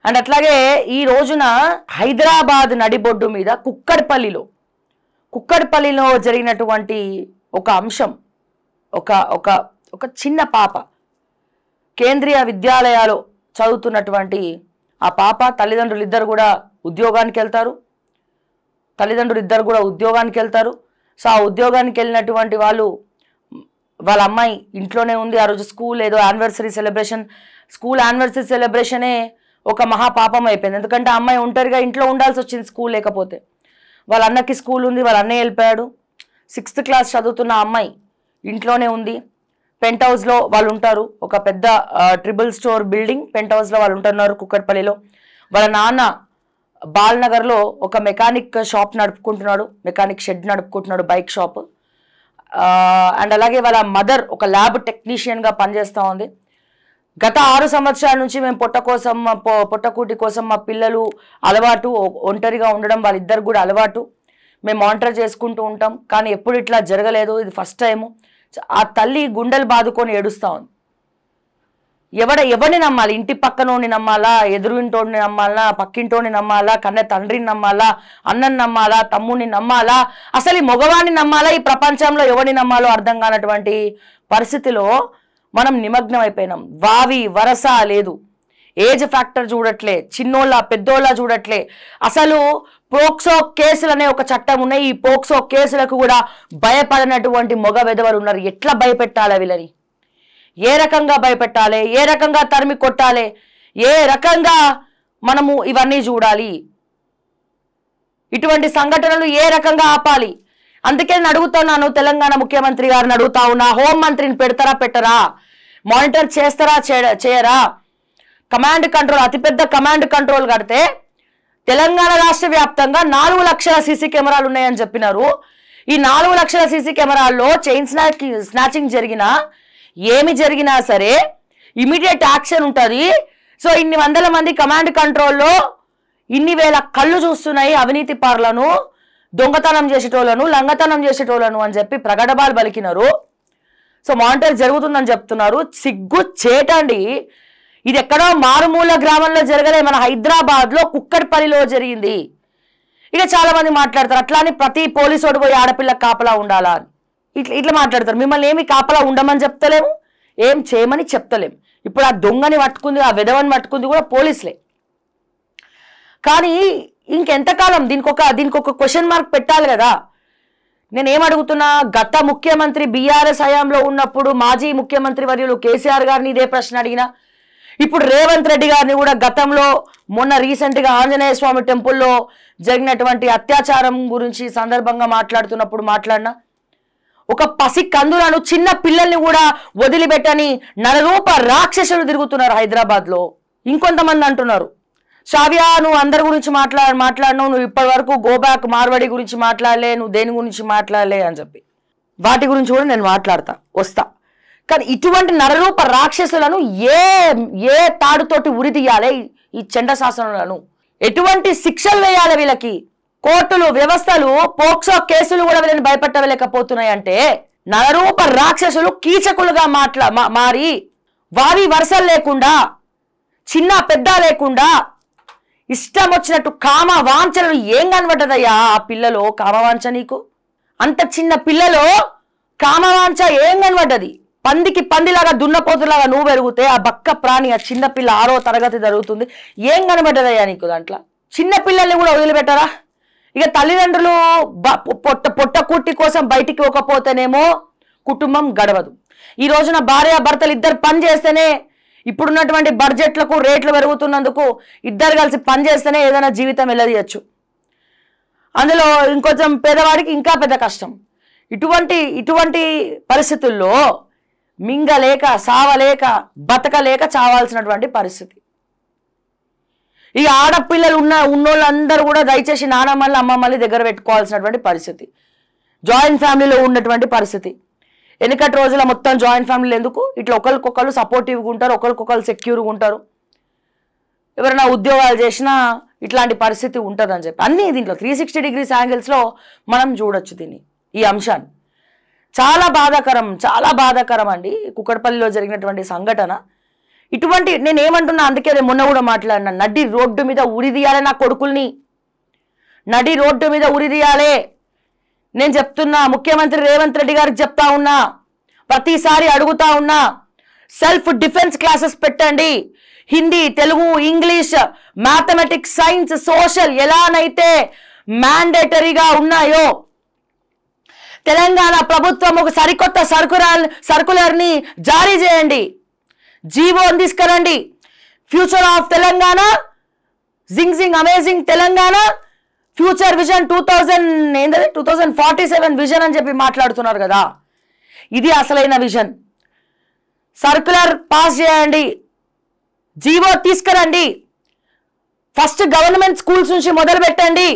And అట్లాగే ఈ రోజున హైదరాబాద్ నడిబొడ్డు మీద కుక్కడపల్లిలో జరిగినటువంటి ఒక అంశం, ఒక ఒక ఒక చిన్న పాప కేంద్రీయ విద్యాలయాలో చదువుతున్నటువంటి ఆ పాప తల్లిదండ్రులు ఇద్దరు కూడా ఉద్యోగానికి వెళ్తారు. సో ఆ ఉద్యోగానికి వెళ్ళినటువంటి వాళ్ళ అమ్మాయి ఇంట్లోనే ఉంది. ఆ రోజు స్కూల్ ఏదో స్కూల్ యానివర్సరీ సెలబ్రేషనే ఒక మహాపాపం అయిపోయింది. ఎందుకంటే ఆ అమ్మాయి ఒంటరిగా ఇంట్లో ఉండాల్సి వచ్చింది స్కూల్ లేకపోతే. వాళ్ళ అన్నకి స్కూల్ ఉంది, వాళ్ళ అన్నయ్య వెళ్ళిపోయాడు. 6th క్లాస్ చదువుతున్న అమ్మాయి ఇంట్లోనే ఉంది. పెంట్ హౌస్లో వాళ్ళు ఉంటారు, ఒక పెద్ద ట్రిపుల్ స్టోర్ బిల్డింగ్ పెంట్ హౌస్లో వాళ్ళు ఉంటున్నారు కుక్కడపల్లిలో. వాళ్ళ నాన్న బాల్నగర్లో ఒక మెకానిక్ షాప్ నడుపుకుంటున్నాడు, మెకానిక్ షెడ్ నడుపుకుంటున్నాడు, బైక్ షాప్. అండ్ అలాగే వాళ్ళ మదర్ ఒక ల్యాబ్ టెక్నీషియన్గా పనిచేస్తూ ఉంది. గత 6 సంవత్సరాల నుంచి మేము పొట్టకూటి కోసం మా పిల్లలు అలవాటు, ఒంటరిగా ఉండడం వాళ్ళిద్దరు కూడా అలవాటు, మేము మానిటర్ చేసుకుంటూ ఉంటాం. కానీ ఎప్పుడు ఇట్లా జరగలేదు, ఇది ఫస్ట్ టైము. ఆ తల్లి గుండెలు బాదుకొని ఏడుస్తూ ఉంది. ఎవరిని నమ్మాలి? ఇంటి పక్కనోని నమ్మాలా, ఎదురుంటోని నమ్మాలా, పక్కింటోని నమ్మాలా, కన్న తండ్రిని నమ్మాలా, అన్నని నమ్మాలా, తమ్ముడిని నమ్మాలా, అసలు ఈ మగవాడిని నమ్మాలా? ఈ ప్రపంచంలో ఎవరిని నమ్మాలో అర్థం కానటువంటి పరిస్థితిలో మనం నిమగ్నం అయిపోయినాం. వావి వరస లేదు, ఏజ్ ఫ్యాక్టర్ చూడట్లే, చిన్నోళ్ళ పెద్దోళ్ళ చూడట్లే. అసలు పోక్సో కేసులు అనే ఒక చట్టం ఉన్నాయి. ఈ పోక్సో కేసులకు కూడా భయపడినటువంటి మగ వెధవలు ఉన్నారు. ఎట్లా భయపెట్టాలి వీళ్ళని? ఏ రకంగా భయపెట్టాలి? ఏ రకంగా తరిమి కొట్టాలి? ఏ రకంగా మనము ఇవన్నీ చూడాలి? ఇటువంటి సంఘటనలు ఏ రకంగా ఆపాలి? అందుకే నేను అడుగుతున్నాను, తెలంగాణ ముఖ్యమంత్రి గారిని అడుగుతా ఉన్నా, హోంమంత్రిని పెడతారా పెట్టరా? మానిటర్ చేస్తారా చేయరా? కమాండ్ కంట్రోల్, అతిపెద్ద కమాండ్ కంట్రోల్ కడితే తెలంగాణ రాష్ట్ర వ్యాప్తంగా 4 లక్షల సీసీ కెమెరాలు ఉన్నాయని చెప్పినారు. ఈ 4 లక్షల సీసీ కెమెరాల్లో చైన్ స్నాచింగ్ జరిగినా, ఏమి జరిగినా సరే ఇమీడియట్ యాక్షన్ ఉంటుంది. సో ఇన్ని వందల మంది కమాండ్ కంట్రోల్లో ఇన్ని వేల కళ్ళు చూస్తున్నాయి అవినీతి పార్లను, దొంగతనం చేసేటోళ్ళను, లంగతనం చేసేటోళ్ళను అని చెప్పి ప్రగడబాలు పలికినారు. సో మానిటర్ జరుగుతుందని చెప్తున్నారు. సిగ్గు చేటండి. ఇది ఎక్కడో మారుమూల గ్రామంలో జరగలే, మన హైదరాబాద్లో కుక్కడపల్లిలో జరిగింది. ఇక చాలా మంది మాట్లాడతారు, అట్లా అని ప్రతి పోలీసోడు పోయి ఆడపిల్ల కాపలా ఉండాలా అని ఇట్లా మాట్లాడతారు. మిమ్మల్ని ఏమి కాపలా ఉండమని చెప్తలేము, ఏం చేయమని చెప్తలేము. ఇప్పుడు ఆ దొంగని పట్టుకుంది, ఆ విధవని పట్టుకుంది కూడా పోలీసులే. కానీ ఇంకెంతకాలం దీనికి ఒక క్వశ్చన్ మార్క్ పెట్టాలి కదా. నేనేమడుగుతున్నా, గత ముఖ్యమంత్రి బీఆర్ఎస్ హయాంలో ఉన్నప్పుడు మాజీ ముఖ్యమంత్రి వర్యులు కేసీఆర్ గారిని ఇదే ప్రశ్న అడిగినా, ఇప్పుడు రేవంత్ రెడ్డి గారిని కూడా గతంలో మొన్న రీసెంట్గా ఆంజనేయ స్వామి టెంపుల్లో జరిగినటువంటి అత్యాచారం గురించి సందర్భంగా మాట్లాడుతున్నప్పుడు మాట్లాడినా, ఒక పసి కందులను, చిన్న పిల్లల్ని కూడా వదిలిపెట్టని నరరూప రాక్షసులు తిరుగుతున్నారు హైదరాబాద్లో. ఇంకొంతమంది అంటున్నారు, షావ్యా నువ్వు అందరి గురించి మాట్లాడినావు, నువ్వు ఇప్పటి వరకు గోబ్యాక్ మార్వాడి గురించి మాట్లాడలే, నువ్వు దేని గురించి మాట్లాడలే అని చెప్పి. వాటి గురించి కూడా నేను వస్తా. కానీ ఇటువంటి నరరూప రాక్షసులను ఏ తాడుతోటి ఉరి తీయాలి? ఈ చండ శాసనాలను ఎటువంటి శిక్షలు వేయాలి వీళ్ళకి? కోర్టులు, వ్యవస్థలు, పోక్సో కేసులు కూడా వీళ్ళని భయపెట్టలేకపోతున్నాయంటే నరరూప రాక్షసులు కీచకులుగా మారి వారి వరుసలు లేకుండా, చిన్న పెద్ద లేకుండా ఇష్టం వచ్చినట్టు కామ వాంఛనలు ఏం కనబడ్డదయ్యా ఆ పిల్లలో? కామవాంఛ నీకు అంత చిన్న పిల్లలో కామవాంఛ ఏం కనబడ్డది? పందికి పందిలాగా దున్నపోతులాగా నువ్వు పెరిగితే ఆ బక్క ప్రాణి, ఆ చిన్నపిల్ల 6వ తరగతి జరుగుతుంది, ఏం కనబడ్డదయ్యా నీకు దాంట్లో? చిన్న పిల్లల్ని కూడా వదిలిపెట్టారా? ఇక తల్లిదండ్రులు పొట్టకుట్టి కోసం బయటికి పోకపోతేనేమో కుటుంబం గడవదు. ఈ రోజున భార్య భర్తలు ఇద్దరు పని చేస్తేనే, ఇప్పుడున్నటువంటి బడ్జెట్లకు రేట్లు పెరుగుతున్నందుకు ఇద్దరు కలిసి పని చేస్తేనే ఏదైనా జీవితం వెళ్ళదీయచ్చు. అందులో ఇంకొంచెం పేదవాడికి ఇంకా పెద్ద కష్టం. ఇటువంటి పరిస్థితుల్లో మింగలేక, సావలేక, బతకలేక చావాల్సినటువంటి పరిస్థితి. ఈ ఆడపిల్లలు ఉన్నోళ్ళందరూ కూడా దయచేసి నానమ్మల్ని, అమ్మమ్మల్ని దగ్గర పెట్టుకోవాల్సినటువంటి పరిస్థితి. జాయింట్ ఫ్యామిలీలో ఉన్నటువంటి పరిస్థితి. వెనుకటి రోజుల మొత్తం జాయింట్ ఫ్యామిలీలు ఎందుకు? ఇట్లా ఒకరికొకరు సపోర్టివ్గా ఉంటారు, ఒకరికొకరు సెక్యూర్గా ఉంటారు. ఎవరైనా ఉద్యోగాలు చేసినా ఇట్లాంటి పరిస్థితి ఉంటుందని చెప్పి అన్నీ దీంట్లో 360 degrees యాంగిల్స్లో మనం చూడొచ్చు ఈ అంశాన్ని. చాలా బాధాకరం అండి కుక్కడపల్లిలో జరిగినటువంటి సంఘటన. ఇటువంటి నేనేమంటున్నా, అందుకే నేను మొన్న కూడా మాట్లాడినా, నడి రోడ్డు మీద ఉరిదీయాలి నా కొడుకుల్ని, నడి రోడ్డు మీద ఉరిదీయాలి. నేను చెప్తున్నా, ముఖ్యమంత్రి రేవంత్ రెడ్డి గారికి చెప్తా ఉన్నా, ప్రతిసారి అడుగుతా ఉన్నా, సెల్ఫ్ డిఫెన్స్ క్లాసెస్ పెట్టండి. Hindi, Telugu, English, mathematics, science, social ఎలానైతే మ్యాండేటరీగా ఉన్నాయో తెలంగాణ ప్రభుత్వం ఒక సరికొత్త సర్కులర్ని జారీ చేయండి, జీవోని తీసుకురండి. ఫ్యూచర్ ఆఫ్ తెలంగాణ, జింగ్ amazing Telangana, future vision 2047 vision అని చెప్పి మాట్లాడుతున్నారు కదా, ఇది అసలైన విజన్. సర్కులర్ పాస్ చేయండి, జీవో తీసుకురండి. ఫస్ట్ గవర్నమెంట్ స్కూల్స్ నుంచి మొదలు పెట్టండి.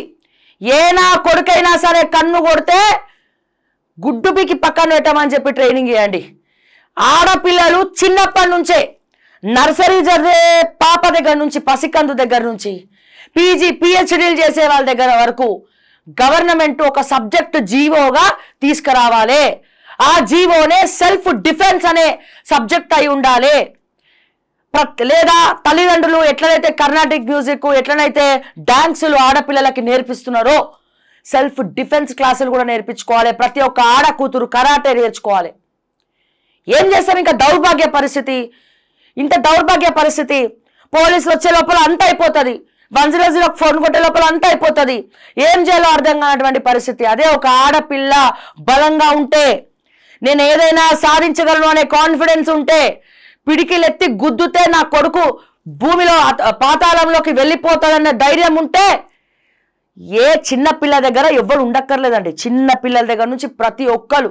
ఏనా కొడుకైనా సరే కన్ను కొడితే గుడ్డు పీకి పక్కన పెట్టమని చెప్పి ట్రైనింగ్ చేయండి. ఆడపిల్లలు చిన్నప్పటి నుంచే నర్సరీ చదివే పాప దగ్గర నుంచి, పసికందు దగ్గర నుంచి పీజీ పిహెచ్డీలు చేసే వాళ్ళ దగ్గర వరకు గవర్నమెంట్ ఒక సబ్జెక్ట్ జీవోగా తీసుకురావాలి. ఆ జీవోనే సెల్ఫ్ డిఫెన్స్ అనే సబ్జెక్ట్ అయి ఉండాలి. లేదా తల్లిదండ్రులు ఎట్లనైతే కర్ణాటిక్ మ్యూజిక్, ఎట్లనైతే డాన్సులు ఆడపిల్లలకి నేర్పిస్తున్నారో సెల్ఫ్ డిఫెన్స్ క్లాసులు కూడా నేర్పించుకోవాలి. ప్రతి ఒక్క ఆడ కూతురు కరాటే నేర్చుకోవాలి. ఏం చేస్తారు? ఇంకా దౌర్భాగ్య పరిస్థితి, ఇంత దౌర్భాగ్య పరిస్థితి. పోలీసులు వచ్చే లోపల అంతా అయిపోతుంది, 100 ఫోన్ కొట్టే లోపల అంతా అయిపోతుంది. ఏం చేయాలో అర్థం కానటువంటి పరిస్థితి. అదే ఒక ఆడపిల్ల బలంగా ఉంటే, నేను ఏదైనా సాధించగలను అనే కాన్ఫిడెన్స్ ఉంటే, పిడికిలెత్తి గుద్దుతే నా కొడుకు భూమిలో పాతాళంలోకి వెళ్ళిపోతాడన్న ధైర్యం ఉంటే, ఏ చిన్న పిల్ల దగ్గర ఎవ్వరు ఉండక్కర్లేదండి. చిన్న పిల్లల దగ్గర నుంచి ప్రతి ఒక్కరు,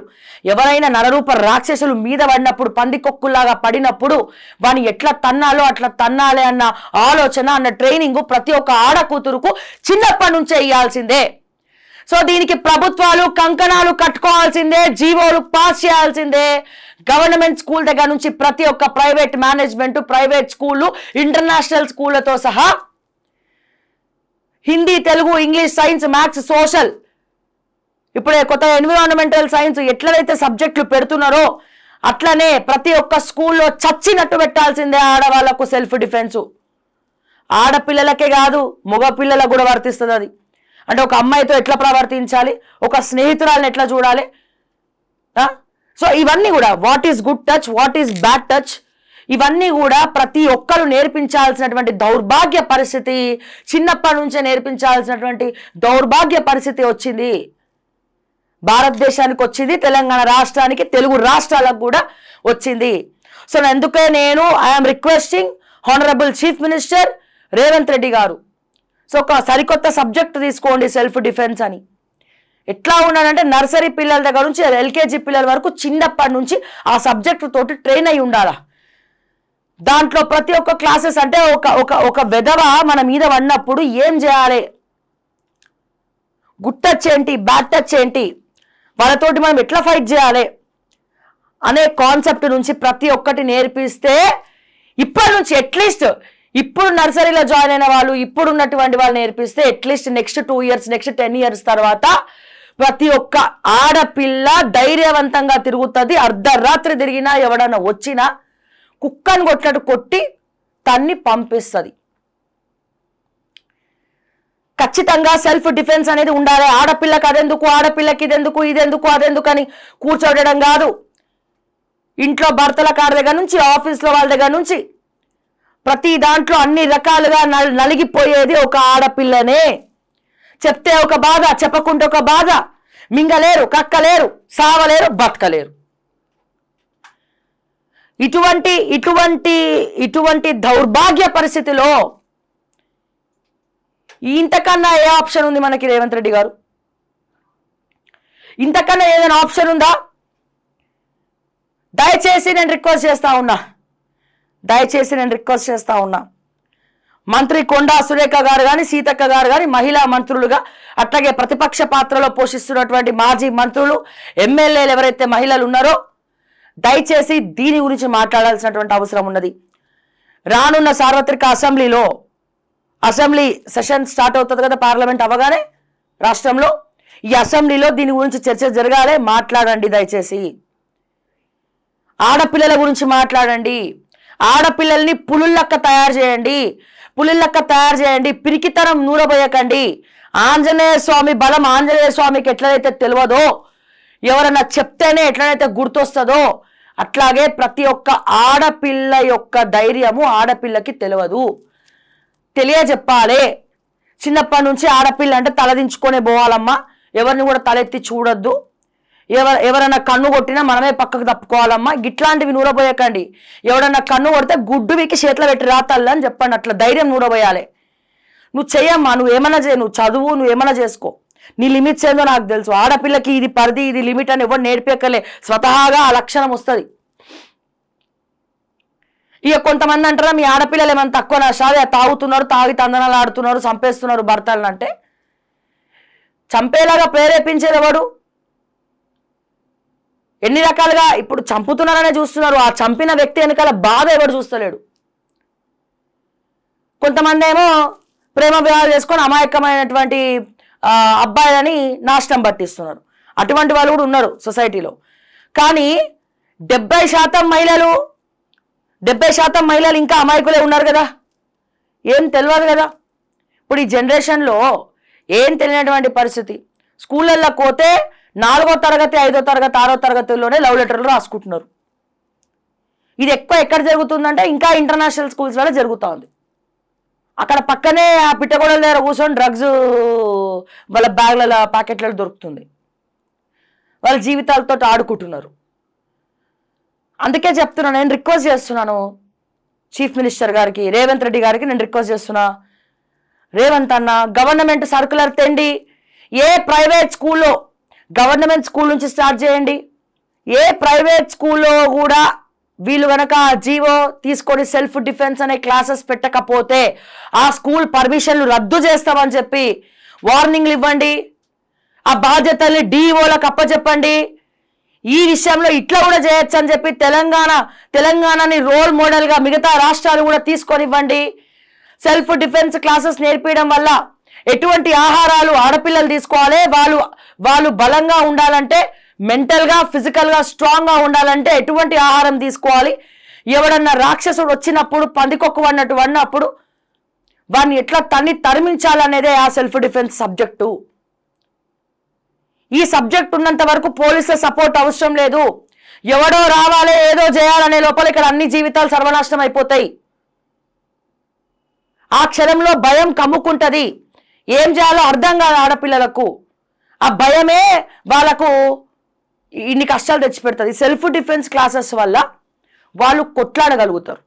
ఎవరైనా నరరూప రాక్షసులు మీద పడినప్పుడు, పందికొక్కులాగా పడినప్పుడు వాని ఎట్లా తన్నాలో అట్లా తన్నాలి అన్న ఆలోచన, అన్న ట్రైనింగ్ ప్రతి ఒక్క ఆడ కూతురుకు చిన్నప్పటి నుంచే ఇవ్వాల్సిందే. సో దీనికి ప్రభుత్వాలు కంకణాలు కట్టుకోవాల్సిందే, జీవోలు పాస్ చేయాల్సిందే. గవర్నమెంట్ స్కూల్ దగ్గర నుంచి ప్రతి ఒక్క ప్రైవేట్ మేనేజ్మెంట్, ప్రైవేట్ స్కూళ్ళు, ఇంటర్నేషనల్ స్కూళ్ళతో సహా Hindi, Telugu, English, science, maths, social, ఇప్పుడే కొత్త ఎన్విరాన్మెంటల్ సైన్స్ ఎట్లయితే సబ్జెక్టులు పెడుతున్నారో అట్లనే ప్రతి ఒక్క స్కూల్లో చచ్చినట్టు పెట్టాల్సిందే ఆడవాళ్లకు సెల్ఫ్ డిఫెన్స్. ఆడపిల్లలకే కాదు, మగ పిల్లలకు కూడా వర్తిస్తుంది అది. అంటే ఒక అమ్మాయితో ఎట్లా ప్రవర్తించాలి, ఒక స్నేహితురాలను ఎట్లా చూడాలి. సో ఇవన్నీ కూడా what is good touch, what is bad touch, ఇవన్నీ కూడా ప్రతి ఒక్కరు నేర్పించాల్సినటువంటి దౌర్భాగ్య పరిస్థితి, చిన్నప్పటి నుంచే నేర్పించాల్సినటువంటి దౌర్భాగ్య పరిస్థితి వచ్చింది భారతదేశానికి, వచ్చింది తెలంగాణ రాష్ట్రానికి, తెలుగు రాష్ట్రాలకు కూడా వచ్చింది. సో అందుకే నేను I'm requesting honourable chief minister Revanth Reddy గారు, సో ఒక సరికొత్త సబ్జెక్ట్ తీసుకోండి సెల్ఫ్ డిఫెన్స్ అని. ఎట్లా ఉన్నాడంటే నర్సరీ పిల్లల దగ్గర నుంచి ఎల్కేజీ పిల్లల వరకు చిన్నప్పటి నుంచి ఆ సబ్జెక్టు తోటి ట్రైన్ అయి ఉండాలా. దాంట్లో ప్రతి ఒక్క క్లాసెస్ అంటే ఒక వెధవ మన మీద పడినప్పుడు ఏం చేయాలి, గుడ్ టచ్ ఏంటి, బ్యాడ్ టచ్ ఏంటి, వాళ్ళతోటి మనం ఎట్లా ఫైట్ చేయాలి అనే కాన్సెప్ట్ నుంచి ప్రతి ఒక్కటి నేర్పిస్తే ఇప్పటి నుంచి అట్లీస్ట్ ఇప్పుడు నర్సరీలో జాయిన్ అయిన వాళ్ళు, ఇప్పుడు ఉన్నటువంటి వాళ్ళు నేర్పిస్తే at least next 2 years, next 10 years తర్వాత ప్రతి ఒక్క ఆడపిల్ల ధైర్యవంతంగా తిరుగుతుంది. అర్ధరాత్రి తిరిగినా ఎవడన్నా వచ్చినా కుక్కను కొట్టినట్టు కొట్టి తన్ని పంపిస్తుంది. ఖచ్చితంగా సెల్ఫ్ డిఫెన్స్ అనేది ఉండాలి. ఆడపిల్లకి అదెందుకు, ఆడపిల్లకి ఇదెందుకు, ఇదెందుకు, అదెందుకు అని కూర్చోడడం కాదు. ఇంట్లో భర్తల కాడ దగ్గర నుంచి, ఆఫీస్లో వాళ్ళ దగ్గర నుంచి ప్రతి దాంట్లో అన్ని రకాలుగా నలిగిపోయేది ఒక ఆడపిల్లనే. చెప్తే ఒక బాధ, చెప్పకుంటే ఒక బాధ. మింగలేరు, కక్కలేరు, సావలేరు, బతకలేరు. ఇటువంటి దౌర్భాగ్య పరిస్థితిలో ఇంతకన్నా ఏ ఆప్షన్ ఉంది మనకి రేవంత్ రెడ్డి గారు? ఇంతకన్నా ఏదైనా ఆప్షన్ ఉందా? దయచేసి నేను రిక్వెస్ట్ చేస్తా ఉన్నా మంత్రి కొండా సురేఖ గారు కానీ, సీతక్క గారు కానీ, మహిళా మంత్రులుగా, అట్లాగే ప్రతిపక్ష పాత్రలో పోషిస్తున్నటువంటి మాజీ మంత్రులు, ఎమ్మెల్యేలు ఎవరైతే మహిళలు ఉన్నారో దయచేసి దీని గురించి మాట్లాడాల్సినటువంటి అవసరం ఉన్నది. రానున్న సార్వత్రిక అసెంబ్లీ సెషన్ స్టార్ట్ అవుతుంది కదా, పార్లమెంట్ అవగానే రాష్ట్రంలో. ఈ అసెంబ్లీలో దీని గురించి చర్చ జరగాలి. మాట్లాడండి దయచేసి. ఆడపిల్లల గురించి మాట్లాడండి. ఆడపిల్లల్ని పులులక్క తయారు చేయండి, పులులక్క తయారు చేయండి. పిరికితనం నూరబోయకండి. ఆంజనేయ స్వామి బలం ఆంజనేయ స్వామికి ఎట్లయితే తెలియదో, ఎవరన్నా చెప్తేనే ఎట్లయితే గుర్తొస్తుందో, అట్లాగే ప్రతి ఒక్క ఆడపిల్ల యొక్క ధైర్యము ఆడపిల్లకి తెలియదు. తెలియజెప్పాలి. చిన్నప్పటి నుంచి ఆడపిల్ల అంటే తలదించుకొనే పోవాలమ్మా, ఎవరిని కూడా తలెత్తి చూడొద్దు. ఎవరన్నా కన్ను కొట్టినా మనమే పక్కకు తప్పుకోవాలమ్మా. గిట్లాంటివి నూరబోయకండి. ఎవడన్నా కన్ను కొడితే గుడ్డు వీకి చేతిలో పెట్టి రాతల్లా అని చెప్పండి. అట్లా ధైర్యం నూరబోయాలి. నువ్వు చెయ్యమ్మా, నువ్వు ఏమన్నా చేయ, నువ్వు చదువు, నువ్వు ఏమన్నా చేసుకో. నీ లిమిట్స్ ఏందో నాకు తెలుసు. ఆడపిల్లకి ఇది పరిధి, ఇది లిమిట్ అని ఎవరు నేర్పేకలే, స్వతహాగా ఆ లక్షణం వస్తుంది. ఇక కొంతమంది అంటారా మీ ఆడపిల్లలు ఏమైనా తక్కువ నష్టాలు, తాగుతున్నారు, తాగి తందనాలు ఆడుతున్నారు, చంపేస్తున్నారు భర్తలను. అంటే చంపేలాగా ప్రేరేపించేది ఎవడు? ఎన్ని రకాలుగా ఇప్పుడు చంపుతున్నారనే చూస్తున్నారు. ఆ చంపిన వ్యక్తి వెనకాల బాధ ఎవడు చూస్తలేడు. కొంతమంది ఏమో ప్రేమ వివాహాలు చేసుకొని అమాయకమైనటువంటి అబ్బాయిలని నాశనం పట్టిస్తున్నారు. అటువంటి వాళ్ళు కూడా ఉన్నారు సొసైటీలో. కానీ 70% మహిళలు ఇంకా అమాయకులే ఉన్నారు కదా. ఏం తెలియదు కదా. ఇప్పుడు ఈ జనరేషన్లో ఏం తెలియనటువంటి పరిస్థితి. స్కూళ్ళల్లో పోతే 4వ తరగతి 5వ తరగతి 6వ తరగతిలోనే లవ్ లెటర్లు రాసుకుంటున్నారు. ఇది ఎక్కువ ఎక్కడ జరుగుతుందంటే ఇంకా ఇంటర్నేషనల్ స్కూల్స్లో జరుగుతూ ఉంది. అక్కడ పక్కనే ఆ పిట్టగోడల దగ్గర కూర్చొని డ్రగ్స్ వాళ్ళ బ్యాగ్ల ప్యాకెట్లలో దొరుకుతుంది. వాళ్ళ జీవితాలతో ఆడుకుంటున్నారు. అందుకే చెప్తున్నాను, నేను రిక్వెస్ట్ చేస్తున్నాను చీఫ్ మినిస్టర్ గారికి, రేవంత్ రెడ్డి గారికి నేను రిక్వెస్ట్ చేస్తున్నా. రేవంత్ అన్న, గవర్నమెంట్ సర్కులర్ తెండి. ఏ ప్రైవేట్ స్కూల్లో, గవర్నమెంట్ స్కూల్ నుంచి స్టార్ట్ చేయండి. ఏ ప్రైవేట్ స్కూల్లో కూడా వీళ్ళు కనుక జీవో తీసుకొని సెల్ఫ్ డిఫెన్స్ అనే క్లాసెస్ పెట్టకపోతే ఆ స్కూల్ పర్మిషన్లు రద్దు చేస్తామని చెప్పి వార్నింగ్లు ఇవ్వండి. ఆ బాధ్యతల్ని డిఓలకు అప్పచెప్పండి. ఈ విషయంలో ఇట్లా కూడా చేయొచ్చు అని చెప్పి తెలంగాణని రోల్ మోడల్గా మిగతా రాష్ట్రాలు కూడా తీసుకొని ఇవ్వండి. సెల్ఫ్ డిఫెన్స్ క్లాసెస్ నేర్పించడం వల్ల ఎటువంటి ఆహారాలు ఆడపిల్లలు తీసుకోవాలి, వాళ్ళు బలంగా ఉండాలంటే, మెంటల్గా ఫిజికల్గా స్ట్రాంగ్గా ఉండాలంటే ఎటువంటి ఆహారం తీసుకోవాలి, ఎవడన్నా రాక్షసుడు వచ్చినప్పుడు పందికొక్కు వన్నప్పుడు వాడిని ఎట్లా తరిమించాలనేదే ఆ సెల్ఫ్ డిఫెన్స్ సబ్జెక్టు. ఈ సబ్జెక్ట్ ఉన్నంత వరకు పోలీసుల సపోర్ట్ అవసరం లేదు. ఎవడో రావాలి ఏదో చేయాలనే లోపల ఇక్కడ అన్ని జీవితాలు సర్వనాశనం అయిపోతాయి. ఆ క్షణంలో భయం కమ్ముకుంటది. ఏం చేయాలో అర్థం కాదు ఆడపిల్లలకు. ఆ భయమే వాళ్ళకు ఇన్ని కష్టాలు తెచ్చిపెడుతుంది. సెల్ఫ్ డిఫెన్స్ క్లాసెస్ వల్ల వాళ్ళు కొట్లాడగలుగుతారు,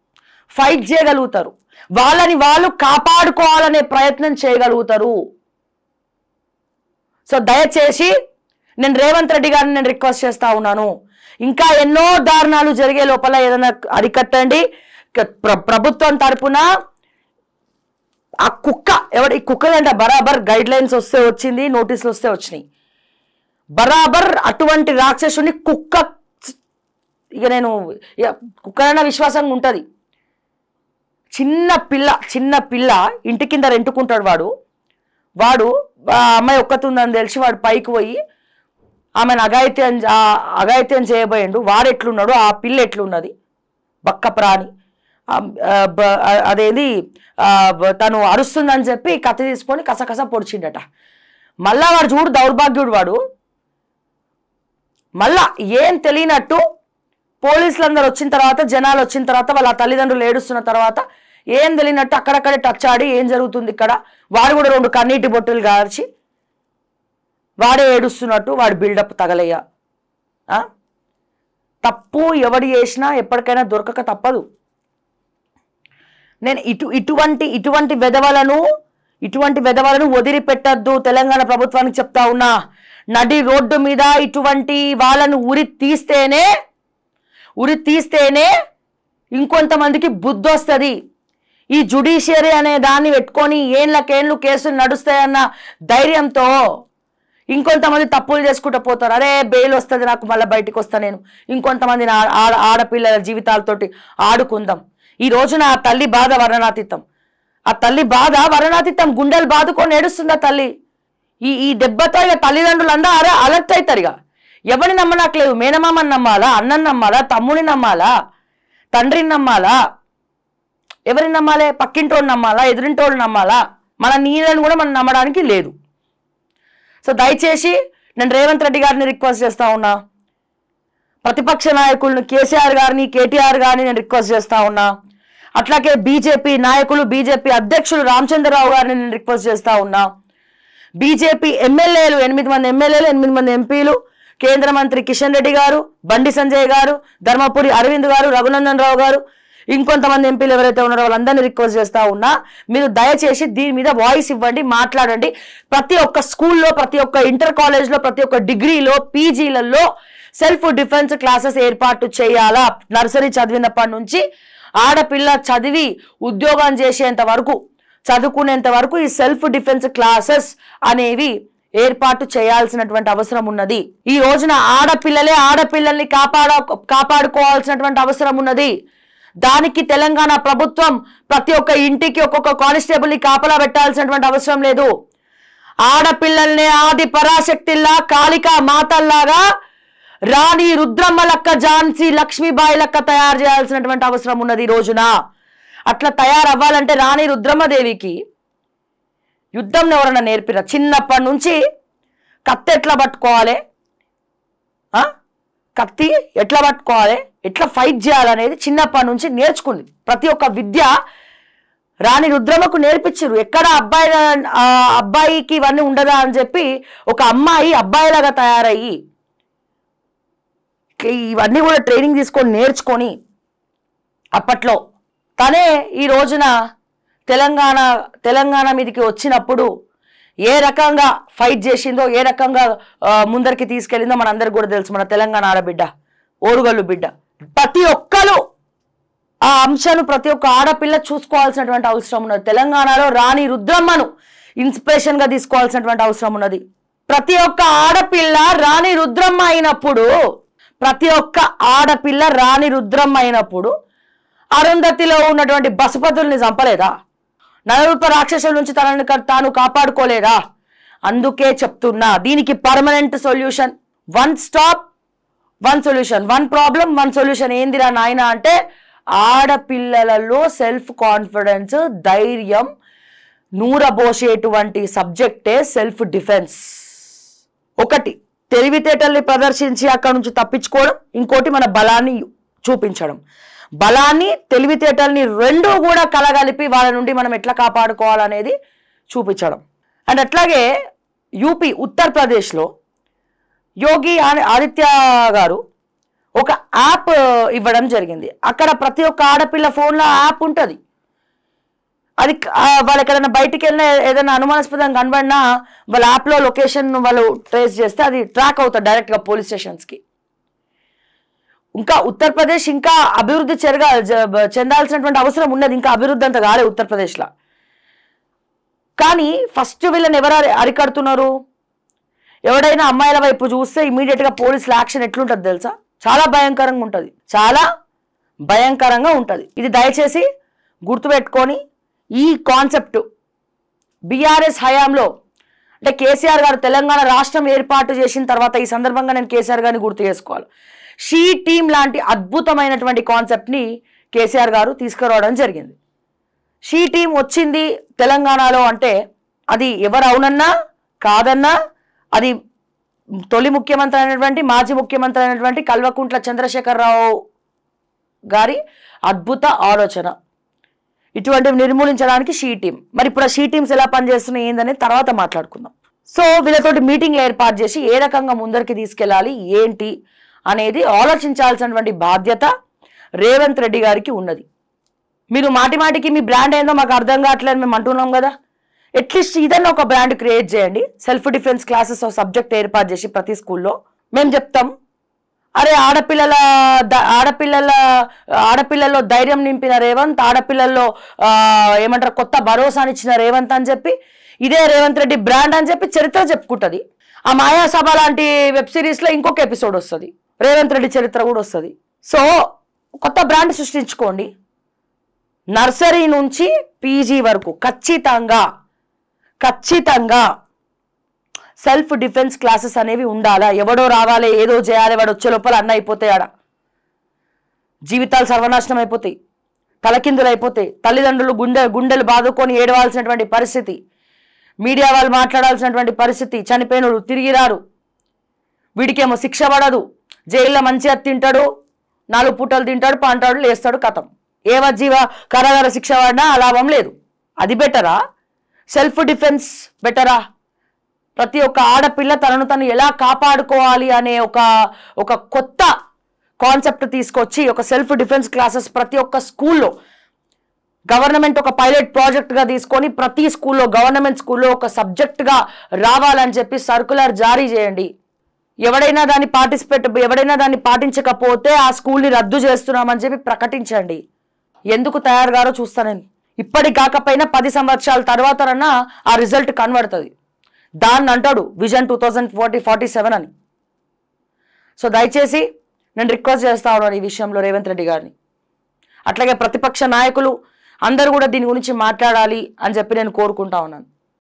ఫైట్ చేయగలుగుతారు, వాళ్ళని వాళ్ళు కాపాడుకోవాలనే ప్రయత్నం చేయగలుగుతారు. సో దయచేసి నేను రేవంత్ రెడ్డి గారిని నేను రిక్వెస్ట్ చేస్తా ఉన్నాను, ఇంకా ఎన్నో దారుణాలు జరిగే లోపల ఏదైనా అరికట్టండి. ప్రభుత్వం తరపున ఆ కుక్క ఈ కుక్కలంటే బరాబర్ గైడ్ లైన్స్ వస్తే వచ్చింది, నోటీసులు వస్తే వచ్చినాయి. బరాబర్ అటువంటి రాక్షసుని కుక్క, ఇక నేను కుక్కలైనా విశ్వాసంగా ఉంటుంది. చిన్న పిల్ల ఇంటి కింద రెంటుకుంటాడు. వాడు అమ్మాయి ఒక్కతుందని తెలిసి వాడు పైకి పోయి ఆమెను అఘాయిత్యం చేయబోయిండు. వాడు ఎట్లున్నాడు, ఆ పిల్ల ఎట్లున్నది, బక్క ప్రాణి. అదేది తను అరుస్తుందని చెప్పి కత్తి తీసుకొని కసకస పొడిచిండట. మళ్ళా వాడు చూడు దౌర్భాగ్యుడు. వాడు మళ్ళా ఏం తెలియనట్టు పోలీసులందరూ వచ్చిన తర్వాత, జనాలు వచ్చిన తర్వాత, వాళ్ళ తల్లిదండ్రులు ఏడుస్తున్న తర్వాత ఏం తెలియనట్టు అక్కడక్కడే టచ్ ఆడి ఏం జరుగుతుంది ఇక్కడ, వాడు కూడా 2 కన్నీటి బొట్టులు గార్చి వాడే ఏడుస్తున్నట్టు వాడు బిల్డప్ తగలయ్యా. తప్పు ఎవడు చేసినా ఎప్పటికైనా దొరకక తప్పదు. నేను ఇటువంటి వెధవలను వదిలిపెట్టద్దు తెలంగాణ ప్రభుత్వానికి చెప్తా ఉన్నా. నడి రోడ్డు మీద ఇటువంటి వాళ్ళను ఉరి తీస్తేనే ఇంకొంతమందికి బుద్ధి వస్తుంది. ఈ జుడిషియరీ అనే దాన్ని పెట్టుకొని ఏళ్ళకేళ్ళు కేసులు నడుస్తాయన్న ధైర్యంతో ఇంకొంతమంది తప్పులు చేసుకుంటూ పోతారు. అరే బెయిల్ వస్తుంది నాకు, మళ్ళీ బయటికి వస్తా, నేను ఇంకొంతమంది ఆడపిల్లల జీవితాలతోటి ఆడుకుందాం. ఈ రోజున ఆ తల్లి బాధ వర్ణనాతీతం. గుండెలు బాదుకొని ఏడుస్తుంది ఆ తల్లి. ఈ దెబ్బతో ఇక తల్లిదండ్రులు అందరూ అలర్ట్ అవుతారు. ఇక ఎవరిని నమ్మనట్లేదు. మేనమామని నమ్మాలా, అన్నని నమ్మాలా, తమ్ముడిని నమ్మాలా, తండ్రిని నమ్మాలా, ఎవరిని నమ్మాలి? పక్కింటోళ్ళు నమ్మాలా? ఎదురింటోళ్ళు నమ్మాలా? మన నీళ్ళని కూడా మనం నమ్మడానికి లేదు. సో దయచేసి నేను రేవంత్ రెడ్డి గారిని రిక్వెస్ట్ చేస్తా ఉన్నా, ప్రతిపక్ష నాయకులను కేసీఆర్ గారిని, కేటీఆర్ గారిని నేను రిక్వెస్ట్ చేస్తా ఉన్నా, అట్లాగే బీజేపీ నాయకులు, బీజేపీ అధ్యక్షులు రామచంద్రరావు గారిని నేను రిక్వెస్ట్ చేస్తా ఉన్నా, బీజేపీ ఎమ్మెల్యేలు 8 మంది ఎమ్మెల్యేలు, 8 మంది ఎంపీలు, కేంద్ర మంత్రి కిషన్ రెడ్డి గారు, బండి సంజయ్ గారు, ధర్మపురి అరవింద్ గారు, రఘునందన్ రావు గారు, ఇంకొంతమంది ఎంపీలు ఎవరైతే ఉన్నారో వాళ్ళందరినీ రిక్వెస్ట్ చేస్తా ఉన్నా, మీరు దయచేసి దీని మీద వాయిస్ ఇవ్వండి, మాట్లాడండి. ప్రతి ఒక్క స్కూల్లో, ప్రతి ఒక్క ఇంటర్ కాలేజ్లో, ప్రతి ఒక్క డిగ్రీలో, పీజీలలో సెల్ఫ్ డిఫెన్స్ క్లాసెస్ ఏర్పాటు చేయాలా. నర్సరీ చదివినప్పటి నుంచి ఆడపిల్ల చదివి ఉద్యోగం చేసేంత వరకు, చదువుకునేంత వరకు ఈ సెల్ఫ్ డిఫెన్స్ క్లాసెస్ అనేవి ఏర్పాటు చేయాల్సినటువంటి అవసరం ఉన్నది. ఈ రోజున ఆడపిల్లల్ని కాపాడుకోవాల్సినటువంటి అవసరం ఉన్నది. దానికి తెలంగాణ ప్రభుత్వం ప్రతి ఒక్క ఇంటికి ఒక్కొక్క కానిస్టేబుల్ని కాపలా పెట్టాల్సినటువంటి అవసరం లేదు. ఆడపిల్లల్ని ఆది పరాశక్తిలా, కాళికా మాతల్లాగా, రాణి రుద్రమ్మ లక్క, ఝాన్సీ లక్ష్మీబాయి లక్క తయారు చేయాల్సినటువంటి అవసరం ఉన్నది. ఈ రోజున అట్లా తయారవ్వాలంటే రాణి రుద్రమ్మదేవికి యుద్ధం ఎవరన్నా నేర్పిరా? చిన్నప్పటి నుంచి కత్తి ఎట్లా పట్టుకోవాలి, కత్తి ఎట్లా పట్టుకోవాలి, ఎట్లా ఫైట్ చేయాలనేది చిన్నప్పటి నుంచి నేర్చుకుంది. ప్రతి ఒక్క విద్య రాణి రుద్రమ్మకు నేర్పించారు. ఎక్కడ అబ్బాయికి ఇవన్నీ ఉండదా అని చెప్పి ఒక అమ్మాయి అబ్బాయిలాగా తయారయ్యి ఇవన్నీ కూడా ట్రైనింగ్ తీసుకొని నేర్చుకొని అప్పట్లో తనే ఈ రోజున తెలంగాణ మీదకి వచ్చినప్పుడు ఏ రకంగా ఫైట్ చేసిందో, ఏ రకంగా ముందరికి తీసుకెళ్ళిందో మనందరికి కూడా తెలుసు. మన తెలంగాణ ఆడబిడ్డ, ఓరుగల్లు బిడ్డ. ప్రతి ఒక్కరు ఆ అంశాన్ని ప్రతి ఒక్క ఆడపిల్ల చూసుకోవాల్సినటువంటి అవసరం ఉన్నది. తెలంగాణలో రాణి రుద్రమ్మను ఇన్స్పిరేషన్ గా తీసుకోవాల్సినటువంటి అవసరం ఉన్నది. ప్రతి ఒక్క ఆడపిల్ల రాణి రుద్రమ్మ అయినప్పుడు, అరుంధతిలో ఉన్నటువంటి బసుపతుల్ని చంపలేదా? నరరూప రాక్షసుల నుంచి తనని తాను కాపాడుకోలేదా? అందుకే చెప్తున్నా, దీనికి permanent solution, one stop one solution, one problem one solution. ఏందిరా నాయన అంటే, ఆడపిల్లలలో సెల్ఫ్ కాన్ఫిడెన్స్, ధైర్యం నూరబోసేటువంటి సబ్జెక్టే సెల్ఫ్ డిఫెన్స్. ఒకటి తెలివితేటల్ని ప్రదర్శించి అక్కడ నుంచి తప్పించుకోవడం, ఇంకోటి మన బలాన్ని చూపించడం. బలాన్ని, తెలివితేటల్ని రెండూ కూడా కలగలిపి వాళ్ళ నుండి మనం ఎట్లా కాపాడుకోవాలనేది చూపించడం. అండ్ అట్లాగే యూపీ, ఉత్తరప్రదేశ్లో యోగి ఆదిత్య గారు ఒక యాప్ ఇవ్వడం జరిగింది. అక్కడ ప్రతి ఒక్క ఆడపిల్ల ఫోన్లో యాప్ ఉంటుంది. అది వాళ్ళు ఎక్కడైనా బయటికి వెళ్ళినా ఏదైనా అనుమానాస్పదంగా కనబడినా వాళ్ళ యాప్లో లొకేషన్ వాళ్ళు ట్రేస్ చేస్తే అది ట్రాక్ అవుతుంది డైరెక్ట్గా పోలీస్ స్టేషన్స్కి. ఇంకా ఉత్తరప్రదేశ్ ఇంకా అభివృద్ధి చెందాల్సినటువంటి అవసరం ఉన్నది. ఇంకా అభివృద్ధి అంత కాలే ఉత్తరప్రదేశ్లో. కానీ ఫస్ట్ వీళ్ళని ఎవరు అరికడుతున్నారు? ఎవడైనా అమ్మాయిల వైపు చూస్తే ఇమీడియట్గా పోలీసుల యాక్షన్ ఎట్లుంటుంది తెలుసా? చాలా భయంకరంగా ఉంటుంది, చాలా భయంకరంగా ఉంటుంది. ఇది దయచేసి గుర్తుపెట్టుకొని, ఈ కాన్సెప్ట్ బీఆర్ఎస్ హయాంలో, అంటే కేసీఆర్ గారు తెలంగాణ రాష్ట్రం ఏర్పాటు చేసిన తర్వాత, ఈ సందర్భంగా నేను కేసీఆర్ గారిని గుర్తు చేసుకోవాలి. షీ టీమ్ లాంటి అద్భుతమైనటువంటి కాన్సెప్ట్ని కేసీఆర్ గారు తీసుకురావడం జరిగింది. షీ టీం వచ్చింది తెలంగాణలో అంటే అది ఎవరు అవునన్నా కాదన్నా అది తొలి ముఖ్యమంత్రి అయినటువంటి, మాజీ ముఖ్యమంత్రి అయినటువంటి కల్వకుంట్ల చంద్రశేఖరరావు గారి అద్భుత ఆలోచన. ఇటువంటివి నిర్మూలించడానికి షీ టీం. మరి ఇప్పుడు ఆ షీ టీమ్స్ ఎలా పనిచేస్తున్నాయి ఏందనేది తర్వాత మాట్లాడుకుందాం. సో వీళ్ళతోటి మీటింగ్లు ఏర్పాటు చేసి ఏ రకంగా ముందరికి తీసుకెళ్ళాలి ఏంటి అనేది ఆలోచించాల్సినటువంటి బాధ్యత రేవంత్ రెడ్డి గారికి ఉన్నది. మీరు మాటికి మీ బ్రాండ్ ఏందో మాకు అర్థం కావట్లేదు మేము అంటున్నాం కదా, అట్లీస్ట్ ఇదన్నా ఒక బ్రాండ్ క్రియేట్ చేయండి. సెల్ఫ్ డిఫెన్స్ క్లాసెస్ సబ్జెక్ట్ ఏర్పాటు చేసి ప్రతి స్కూల్లో మేము చెప్తాం, అరే ఆడపిల్లల్లో ధైర్యం నింపిన రేవంత్, ఆడపిల్లల్లో ఏమంటారు కొత్త భరోసానిచ్చిన రేవంత్ అని చెప్పి, ఇదే రేవంత్ రెడ్డి బ్రాండ్ అని చెప్పి చరిత్ర చెప్పుకుంటుంది. ఆ మాయాసభ లాంటి వెబ్ సిరీస్లో ఇంకొక ఎపిసోడ్ వస్తుంది, రేవంత్ రెడ్డి చరిత్ర కూడా వస్తుంది. సో కొత్త బ్రాండ్ సృష్టించుకోండి. నర్సరీ నుంచి పీజీ వరకు ఖచ్చితంగా సెల్ఫ్ డిఫెన్స్ క్లాసెస్ అనేవి ఉండాలా. ఎవడో రావాలి, ఏదో చేయాలి, వాడు వచ్చే లోపల అన్న అయిపోతాయి, ఆడ జీవితాలు సర్వనాశనం అయిపోతాయి. తలకిందులైపోతే తల్లిదండ్రులు గుండెలు బాదుకొని ఏడవాల్సినటువంటి పరిస్థితి, మీడియా వాళ్ళు మాట్లాడాల్సినటువంటి పరిస్థితి, చనిపోయినోడు తిరిగి రారు, వీడికేమో శిక్ష పడదు, జైల్లో మంచిగా తింటాడు, 4 పూటలు తింటాడు, పంటాడు, లేస్తాడు, కథం. ఏవజ్జీవ కారాగార శిక్ష పడినా లాభం లేదు. అది బెటరా? సెల్ఫ్ డిఫెన్స్ బెటరా? ప్రతి ఒక్క ఆడపిల్ల తనను తను ఎలా కాపాడుకోవాలి అనే ఒక కొత్త కాన్సెప్ట్ తీసుకొచ్చి ఒక సెల్ఫ్ డిఫెన్స్ క్లాసెస్ ప్రతి ఒక్క స్కూల్లో గవర్నమెంట్ ఒక పైలట్ ప్రాజెక్ట్గా తీసుకొని ప్రతి స్కూల్లో గవర్నమెంట్ స్కూల్లో ఒక సబ్జెక్ట్గా రావాలని చెప్పి సర్కులర్ జారీ చేయండి. ఎవడైనా దాన్ని పాటించకపోతే ఆ స్కూల్ని రద్దు చేస్తున్నామని చెప్పి ప్రకటించండి. ఎందుకు తయారుగారో చూస్తానని. ఇప్పటికి కాకపోయినా 10 సంవత్సరాల తర్వాతనన్నా ఆ రిజల్ట్ కనబడుతుంది. దాన్ని అంటాడు విజన్ 2047 అని. సో దయచేసి నేను రిక్వెస్ట్ చేస్తా ఉన్నాను ఈ విషయంలో రేవంత్ రెడ్డి గారిని, అట్లాగే ప్రతిపక్ష నాయకులు అందరూ కూడా దీని గురించి మాట్లాడాలి అని చెప్పి నేను కోరుకుంటా ఉన్నాను.